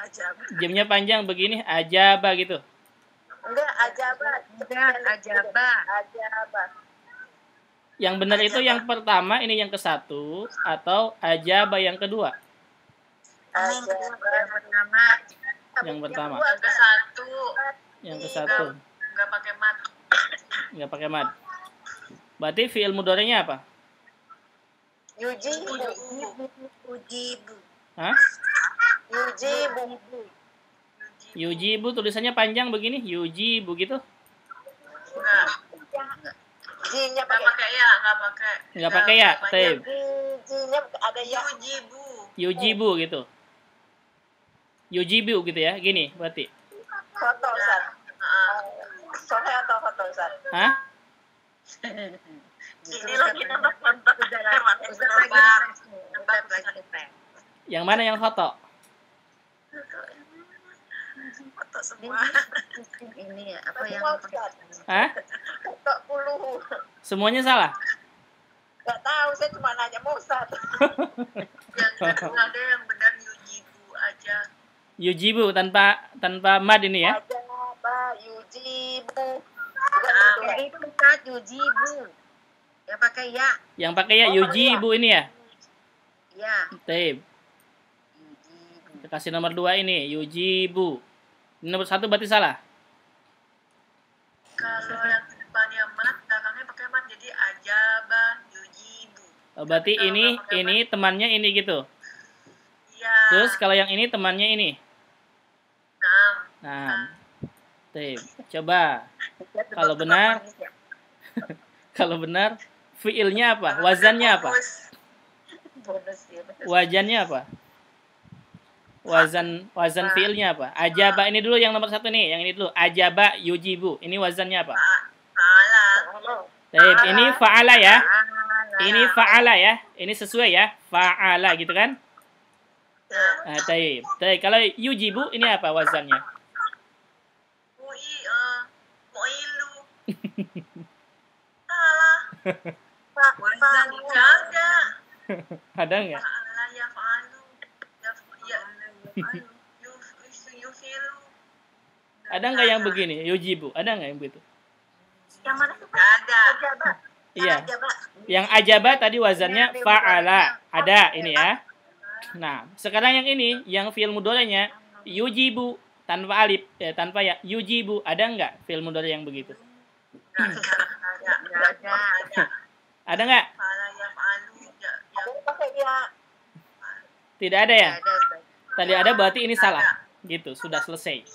Ajaba. Jimnya panjang begini, ajaba gitu. Enggak, ajaba. Yang benar itu yang pertama, ini yang ke-1 atau ajaba yang kedua? Yang pertama. Yang ke-1. Enggak pakai mat. Enggak pakai mad. Berarti fi'il mudhari'nya apa? Yujibu. Ujibu. Hah? Yujibu. Yujibu tulisannya panjang begini, yujibu gitu. Enggak. J-nya Nggak pakai. pakai ya, nggak pakai. Nggak pakai ya, Taib. J-nya ada ya. Yujibu. Yujibu gitu. Yujibu gitu ya, gini berarti. Foto Ustaz. Soleh atau foto Ustaz? Hah? Ini lagi nembak. Yang mana yang foto? Foto semua. Ini ya, apa yang Hah? foto 10. Semuanya salah? Gak tahu, saya cuma nanya mau Ustaz. Yang kedua ada yang benar yujibu aja. Yujibu tanpa mad ini ya. Ajaba yujibu. Nah, Itu Ustaz yujibu. Yang pakai ya. Yang pakai ya yujibu ini ya. Ya. Taib. Kita kasih nomor 2 ini, yujibu. Ini nomor 1 berarti salah. kalau yang depannya mat, belakangnya pakai mat, jadi ajaba yujibu. Oh, berarti Kalau ini nggak pakai temannya ini gitu. Iya. Terus kalau yang ini temannya ini. Nah, Nah. Taib. Coba. Kalau benar, kalau benar fiilnya apa? Wazannya apa? Bonus ya. Wazannya apa? Wazan fiilnya apa? Ajaba ini dulu yang nomor 1 nih, yang ini dulu. Ajaba yujibu. Ini wazannya apa? salah. Taib, ini fa'ala ya. Ini fa'ala ya. Ini sesuai ya. Fa'ala gitu kan? Nah, taib. Taib. Kalau yujibu ini apa wazannya? Mu'ilu. Salah. Wazan kagak. Ada nggak? Fa'ala ya fa'alu. Yufilu. Ada nggak yang begini? Yujibu. Ada nggak yang begitu? Yang mana tuh? Nggak ada. Ajaba. Iya. Ajaba. Yang ajaba tadi wazannya fa'ala. Ada ini ya. Nah, sekarang yang ini, yang fi'il mudhari'nya yujibu tanpa alif, tanpa ya. Yujibu. Ada nggak fi'il mudhari' yang begitu? Nggak ada. Ada nggak? Fa'ala ya fa'alu. Pakai ya. Tidak ada ya? Ada Ustaz. Tadi ada berarti ini salah. Gitu, sudah selesai.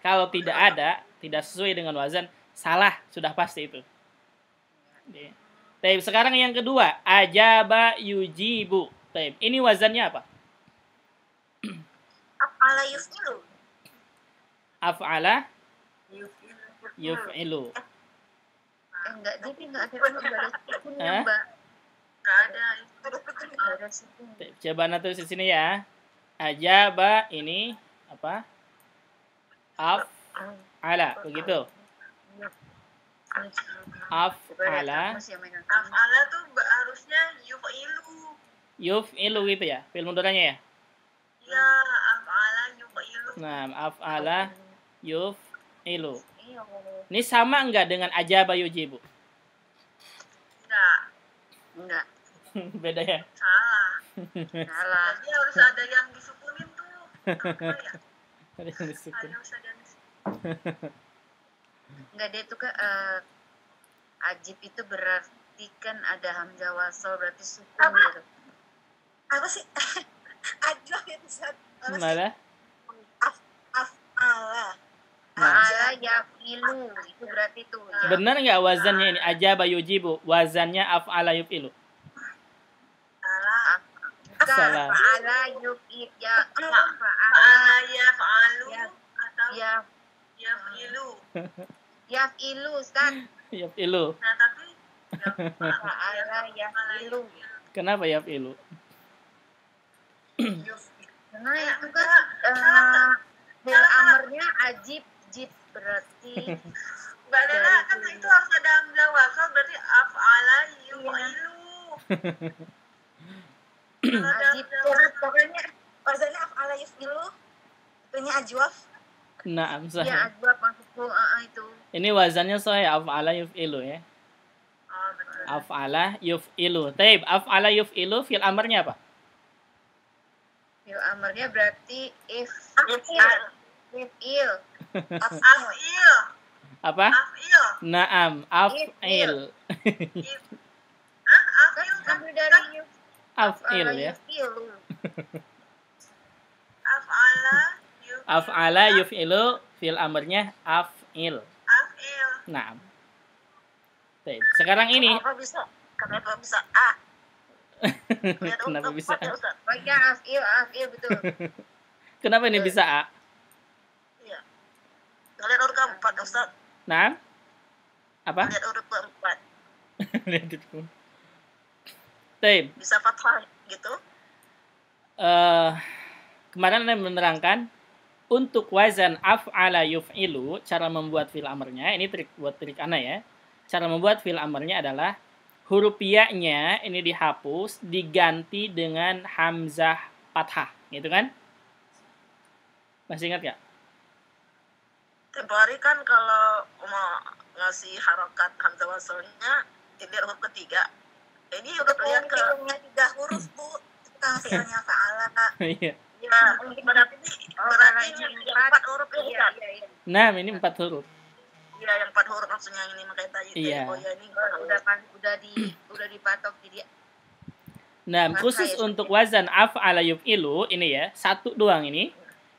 Kalau tidak ada, tidak sesuai dengan wazan, salah, sudah pasti itu. Taib, sekarang yang kedua, ajaba yujibu. Taib, ini wazannya apa? Af'ala yuf'ilu. Af'ala yuf'ilu. Enggak, jadi enggak ada sukunnya, Hah? Mbak. Nggak ada. Enggak ada sukun. Taib, coba nanti di sini ya. Ajaba ini apa? Af'ala, begitu. Af'ala Af'ala tuh harusnya yufilu. yuf'ilu gitu ya, fi'il mudhari'nya ya. Ya, af'ala yufilu. Nah, af'ala yuf'ilu. Ini sama enggak dengan ajaba yujibu? Enggak, Enggak, Beda ya? salah. salah. Jadi harus ada yang disukunin tuh. Apa ya? Ada yang disukun. Harus ada yang disukunin. Enggak, dia itu kan ajib itu berarti kan ada hamzah wasal, berarti sukun Apa? gitu. Apa sih? Ajwa itu Ustaz. Apa sih? Mana? Af'ala. Fa'ala yafilu itu berarti tuh ya. Benar nggak wazannya ini? Ajaba yujibu. Wazannya af'ala yuf'ilu. Salah. Salah. Fa'ala yuf'il ya. Fa'ala Fa'ala yaf'alu Ya. atau ya yafilu. yafilu Ustaz. Yuf'ilu. Nah, tapi Fa'ala yafilu. Kenapa yuf'ilu? Karena itu kan fil amarnya ajib jib berarti Mbak Nana kan itu harus ada hamzah wasal, berarti af'ala yufilu. Kalau ada ajib hamzah Pokoknya wazannya af'ala yuf'ilu. Itunya ajwaf. Naam, ya sahih. ajwab maksudku itu. Ini wazannya sahih, af'ala yuf'ilu ya. Oh, betul. Af'ala yuf'ilu. Taib, af'ala yuf'ilu fil amarnya apa? Fil amarnya berarti if il Af'il. Apa? Af'il. Naam, af'il. Hah? Af'il kan? ambil dari Af'il ya. Yuf'ilu. Af'ala yuf'ilu fil amrnya af'il. Af'il. Nah. Baik. Sekarang ini Kenapa bisa A? kenapa bisa A? Baiknya af'il betul. Kenapa ini bisa A? Iya. Ngeliat huruf keempat, Ustaz. Nah. Apa? Ngeliat huruf keempat. Lihat itu. Baik. Bisa fathah gitu. Kemarin Anda menerangkan untuk wazan af'ala yuf'ilu, cara membuat fi'il amrnya, ini trik Ana ya. Cara membuat fi'il amrnya adalah huruf ya-nya ini dihapus, diganti dengan hamzah fathah, gitu kan? Masih ingat gak? Tempo hari kan kalau mau ngasih harokat hamzah wasalnya, dilihat huruf ketiga. Ini udah lihat ke 3 huruf, Bu. Kan fi'ilnya fa'ala. Iya. Ya, berarti ini yang 4 huruf ini kan? Iya. Nah, ini 4 huruf. Iya, yang 4 huruf maksudnya ini makanya tadi. Iya. Oh ya, ini Udah dipatok jadi Nah, khusus untuk wazan af'ala yuf'ilu ini ya, satu doang ini.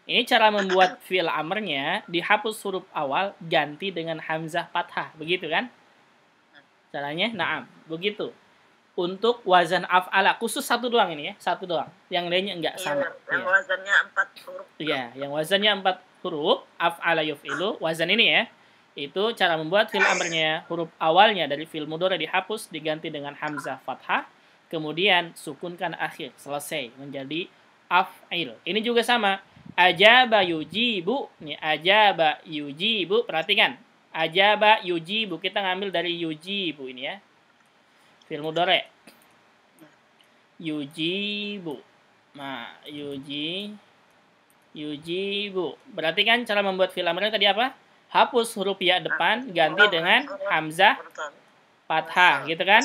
Ini cara membuat fi'il amrnya dihapus huruf awal ganti dengan hamzah fathah, begitu kan? Caranya, na'am, begitu. Untuk wazan af'ala khusus satu doang ini ya, satu doang. Yang lainnya enggak sama. Yang Iya. wazannya 4 huruf. Iya, yang wazannya 4 huruf, af'ala yuf'ilu, wazan ini ya. Itu cara membuat fi'il amrnya, huruf awalnya dari fi'il mudhari dihapus diganti dengan hamzah fathah, kemudian sukunkan akhir, selesai menjadi af'il. Ini juga sama. Ajaba yujibu, nih ajaba yujibu, perhatikan. Ajaba yujibu, kita ngambil dari yujibu ini ya. Fi'il mudhari. Yujibu. Nah, yujibu. Berarti kan cara membuat fi'il amrnya tadi apa? Hapus huruf ya depan, ganti dengan hamzah fathah, gitu kan?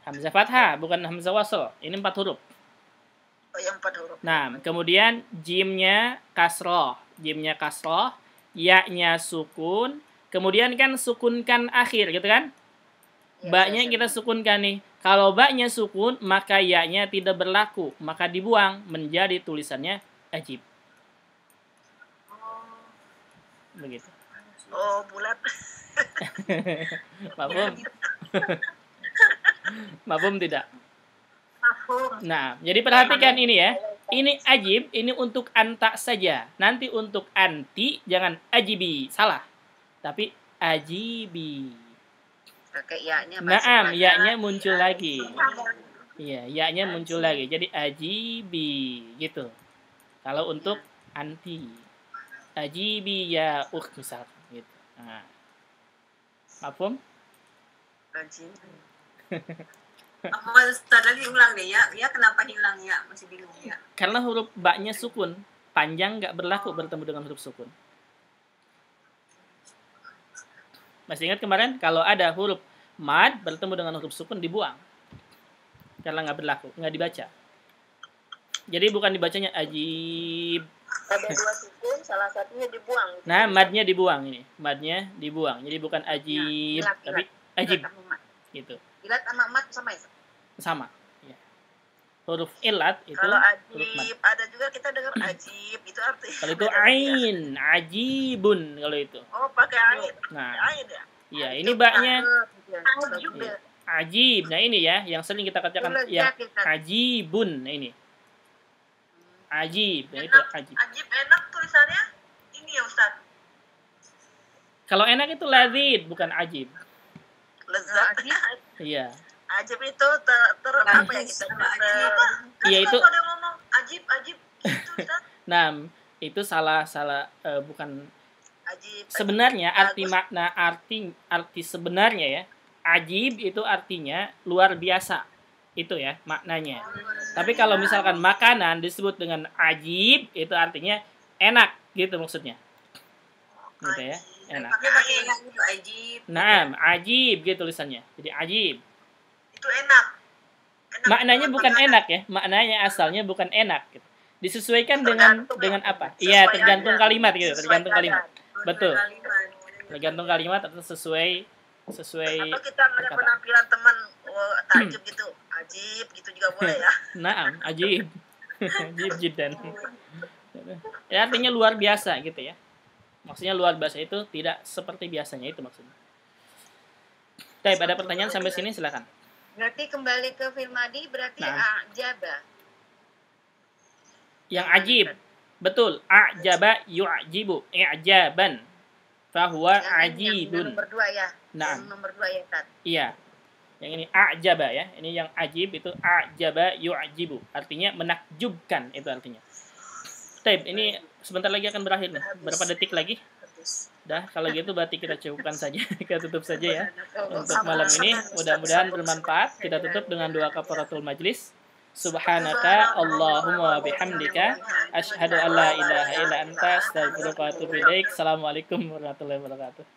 Hamzah fathah, bukan hamzah wasl. Ini 4 huruf. Oh, yang 4 huruf. Nah, kemudian jimnya kasroh. Jimnya kasroh, ya-nya sukun, kemudian kan sukunkan akhir, gitu kan? Ba-nya kita sukunkan nih. Kalau ba-nya sukun, maka ya-nya tidak berlaku. Maka dibuang menjadi tulisannya ajib. Begitu. Oh, bulat. Mafhum? Mafhum tidak? Mafhum. Nah, jadi perhatikan ini ya. Ini ajib, ini untuk anta saja. Nanti untuk anti, jangan ajibi. Salah. Tapi ajibi. pakai ya-nya. Naam, ya-nya muncul lagi. Iya, ya-nya muncul lagi. Jadi ajibi gitu. Kalau untuk anti. Ajibi ya misalkan gitu. Nah. Mafhum? Apa Ustaz tadi ulang deh ya? Ya kenapa hilang ya? Masih bingung ya. Karena huruf ba-nya sukun, panjang nggak berlaku bertemu dengan huruf sukun. Masih ingat kemarin kalau ada huruf mad bertemu dengan huruf sukun dibuang. Karena nggak berlaku, nggak dibaca. Jadi bukan dibacanya ajib. Ada 2 sukun, salah satunya dibuang. Nah, madnya dibuang ini. Madnya dibuang. Jadi bukan ajib, tapi ajib. Gitu. Ilat sama mat sama ya? Sama. Ya. Huruf ilat itu Kalau huruf mad. ajib, ada juga kita dengar ajib, itu artinya. Kalau itu ain, ajibun kalau itu. Oh, pakai ain. Nah, Ain ya. iya, ini baknya Ajib ya. ajib. Nah, ini ya yang sering kita katakan yang ajibun. Nah, ini. Ajib, nah itu ajib. Ajib enak tulisannya. Ini ya Ustaz. Kalau enak itu lazid, bukan ajib. Lezat. Iya. Ajib itu apa ya kita? Iya itu. Kalau ada ngomong ajib gitu Ustaz. Nah, itu salah bukan Ajib. sebenarnya arti sebenarnya ya. Ajib itu artinya luar biasa. Itu ya maknanya. Tapi kalau misalkan makanan disebut dengan ajib, itu artinya enak gitu maksudnya. Gitu ya, enak. Pakai enak itu ajib. Nah, ajib gitu tulisannya. Jadi ajib. Itu enak. Maknanya bukan enak ya. Maknanya asalnya bukan enak gitu. Disesuaikan dengan apa? Iya, tergantung kalimat gitu, tergantung kalimat. Betul. Tergantung kalimat atau sesuai Atau kita ngeliat penampilan teman takjub gitu, Ajib gitu juga boleh ya. Naam, ajib. Ajib jiddan. Ya, artinya luar biasa gitu ya. Maksudnya luar biasa itu tidak seperti biasanya, itu maksudnya. Baik, ada pertanyaan sampai sini silakan. Berarti kembali ke Filmadi berarti Nah. ajaba. Yang ajib. Betul, a'jaba yu'jibu, i'jaban. Fahuwa Yang ajibun. nomor 2 ya. Nah. Yang nomor 2 ya, Tat. Iya. Yang ini a'jaba ya. Ini yang ajib itu a'jaba yu'jibu. Artinya menakjubkan itu artinya. Baik, ini sebentar lagi akan berakhir nih. Berapa detik lagi? Dah, kalau gitu berarti kita cukupkan saja. Kita tutup saja ya. Untuk malam ini mudah-mudahan bermanfaat. Kita tutup dengan doa kafaratul majlis. Subhanaka Allahumma wa bihamdika asyhadu an la ilaha illa anta astaghfiruka wa atubu ilaik. Assalamualaikum warahmatullahi wabarakatuh.